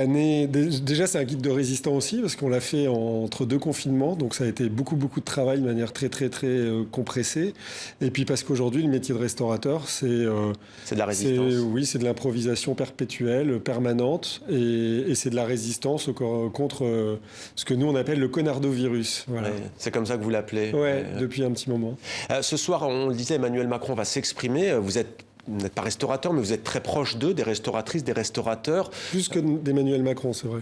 Déjà, c'est un guide de résistants aussi, parce qu'on l'a fait entre 2 confinements, donc ça a été beaucoup de travail de manière très compressée. Et puis parce qu'aujourd'hui, le métier de restaurateur, c'est de la résistance. Oui, c'est de l'improvisation perpétuelle, permanente, et c'est de la résistance contre ce que nous on appelle le conardovirus. Voilà. Ouais, c'est comme ça que vous l'appelez. Ouais, depuis un petit moment. Ce soir, on le disait, Emmanuel Macron va s'exprimer. Vous n'êtes pas restaurateur, mais vous êtes très proche d'eux, des restauratrices, des restaurateurs. Plus que d'Emmanuel Macron, c'est vrai.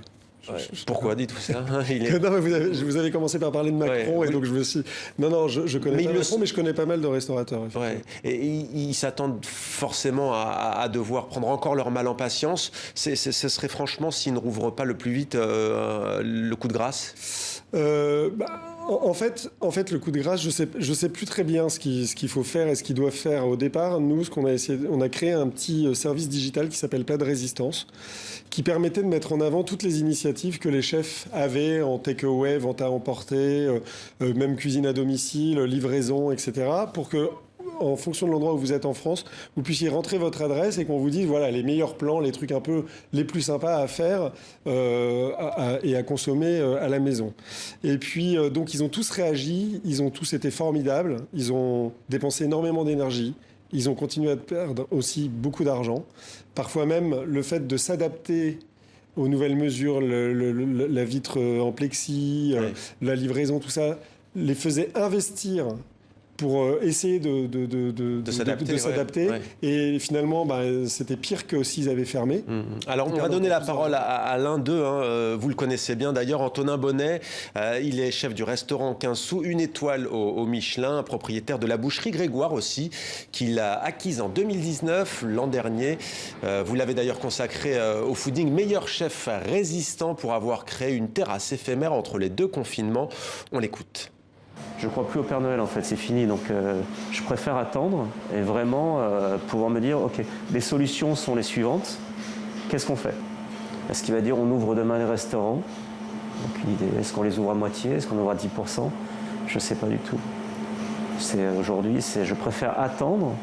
Ouais. Pourquoi dites-vous ça? Non, mais vous avez commencé par parler de Macron, et donc je me suis... Non, je connais pas Macron, mais je connais pas mal de restaurateurs. Ouais. Et ils s'attendent forcément à devoir prendre encore leur mal en patience. Ce serait franchement, s'ils ne rouvrent pas le plus vite, le coup de grâce. En fait, le coup de grâce, je sais plus très bien ce qu'il faut faire et ce qu'ils doivent faire. Au départ, nous, on a créé un petit service digital qui s'appelle Plat de Résistance, qui permettait de mettre en avant toutes les initiatives que les chefs avaient en take-away, vente à emporter, même cuisine à domicile, livraison, etc., pour que, en fonction de l'endroit où vous êtes en France, vous puissiez rentrer votre adresse et qu'on vous dise, voilà, les meilleurs plans, les trucs un peu les plus sympas à faire et à consommer à la maison. Et puis, donc, ils ont tous réagi, ils ont tous été formidables, ils ont dépensé énormément d'énergie, ils ont continué à perdre aussi beaucoup d'argent. Parfois même, le fait de s'adapter aux nouvelles mesures, la vitre en plexi, la livraison, tout ça, les faisait investir pour essayer de s'adapter. Ouais. Et finalement, c'était pire que s'ils avaient fermé. Alors, on va donner la parole à l'un d'eux. Vous le connaissez bien d'ailleurs, Antonin Bonnet. Il est chef du restaurant 15 sous, 1 étoile au Michelin, propriétaire de la boucherie Grégoire aussi, qu'il a acquise en 2019, l'an dernier. Vous l'avez d'ailleurs consacré au fooding meilleur chef résistant pour avoir créé une terrasse éphémère entre les 2 confinements. On l'écoute. Je ne crois plus au Père Noël, en fait, c'est fini. Donc, je préfère attendre et vraiment pouvoir me dire, OK, les solutions sont les suivantes. Qu'est-ce qu'on fait? Est-ce qu'il va dire, on ouvre demain les restaurants? Aucune idée. Est-ce qu'on les ouvre à moitié? Est-ce qu'on ouvre à 10%? Je ne sais pas du tout. Aujourd'hui, je préfère attendre,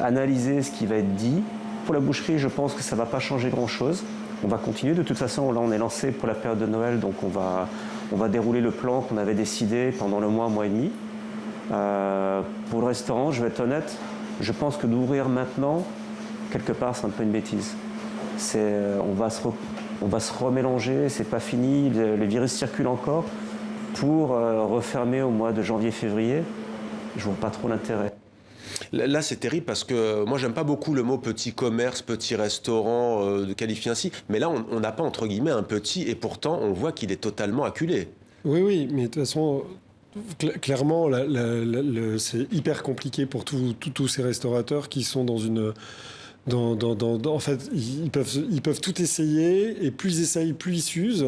analyser ce qui va être dit. Pour la boucherie, je pense que ça ne va pas changer grand-chose. On va continuer. De toute façon, là, on est lancé pour la période de Noël, donc on va dérouler le plan qu'on avait décidé pendant le mois et demi. Pour le restaurant, je vais être honnête, je pense que d'ouvrir maintenant, quelque part, c'est un peu une bêtise. On va se remélanger, c'est pas fini, les virus circulent encore. Pour refermer au mois de janvier-février, je vois pas trop l'intérêt. Là, c'est terrible parce que moi, j'aime pas beaucoup le mot petit commerce, petit restaurant, de qualifier ainsi. Mais là, on n'a pas, entre guillemets, un petit, et pourtant, on voit qu'il est totalement acculé. Oui, mais de toute façon, clairement, c'est hyper compliqué pour tous ces restaurateurs qui sont dans une... en fait, ils peuvent tout essayer, et plus ils essayent, plus ils s'usent,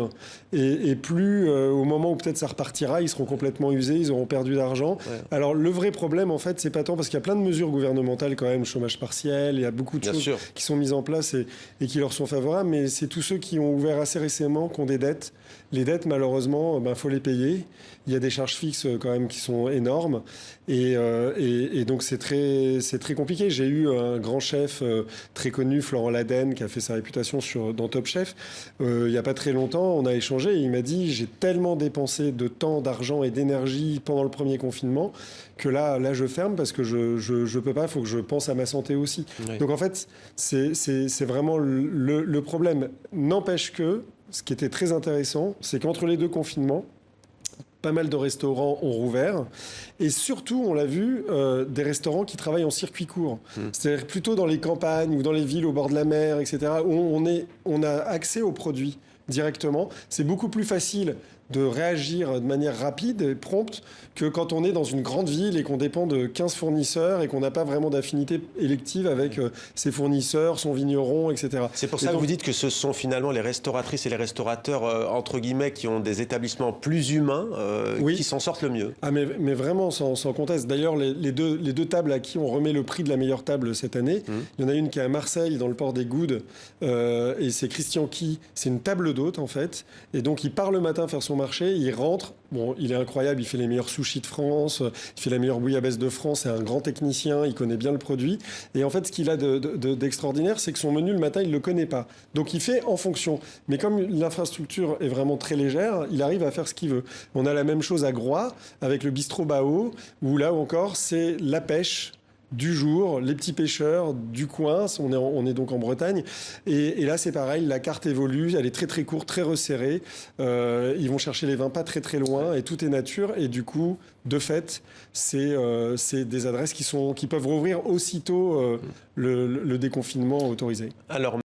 et plus au moment où peut-être ça repartira, ils seront complètement usés, ils auront perdu d'argent. Ouais. Alors le vrai problème, en fait, c'est pas tant parce qu'il y a plein de mesures gouvernementales quand même, chômage partiel, il y a beaucoup de choses qui sont mises en place et qui leur sont favorables, mais c'est tous ceux qui ont ouvert assez récemment, qui ont des dettes. Les dettes, malheureusement, faut les payer. Il y a des charges fixes quand même qui sont énormes, et donc c'est très compliqué. J'ai eu un grand chef très connu, Florent Laden, qui a fait sa réputation dans Top Chef. Il n'y a pas très longtemps, on a échangé et il m'a dit « J'ai tellement dépensé de temps, d'argent et d'énergie pendant le premier confinement que là je ferme parce que je peux pas, il faut que je pense à ma santé aussi. Oui. » Donc en fait, c'est vraiment le problème. N'empêche que, ce qui était très intéressant, c'est qu'entre les 2 confinements, pas mal de restaurants ont rouvert. Et surtout, on l'a vu, des restaurants qui travaillent en circuit court. C'est-à-dire plutôt dans les campagnes ou dans les villes au bord de la mer, etc., où on a accès aux produits directement. C'est beaucoup plus facile de réagir de manière rapide et prompte que quand on est dans une grande ville et qu'on dépend de 15 fournisseurs et qu'on n'a pas vraiment d'affinité élective avec ses fournisseurs, son vigneron, etc. C'est pour ça que vous dites que ce sont finalement les restauratrices et les restaurateurs, entre guillemets, qui ont des établissements plus humains, qui s'en sortent le mieux. Ah, mais vraiment, sans conteste. D'ailleurs, les deux tables à qui on remet le prix de la meilleure table cette année, il y en a une qui est à Marseille, dans le port des Goudes, et c'est Christian Qui, c'est une table d'hôte, en fait. Et donc, il part le matin faire son marché, il rentre. Bon, il est incroyable, il fait les meilleurs sushis de France, il fait la meilleure bouillabaisse de France, c'est un grand technicien, il connaît bien le produit. Et en fait, ce qu'il a d'extraordinaire, c'est que son menu, le matin, il ne le connaît pas. Donc, il fait en fonction. Mais comme l'infrastructure est vraiment très légère, il arrive à faire ce qu'il veut. On a la même chose à Groix, avec le bistrot Bao, où là encore, c'est la pêche du jour, les petits pêcheurs du coin, on est donc en Bretagne, et là c'est pareil, la carte évolue, elle est très très courte, très resserrée, ils vont chercher les vins pas très très loin, et tout est nature, et du coup, de fait, c'est des adresses qui peuvent rouvrir aussitôt le déconfinement autorisé. Alors,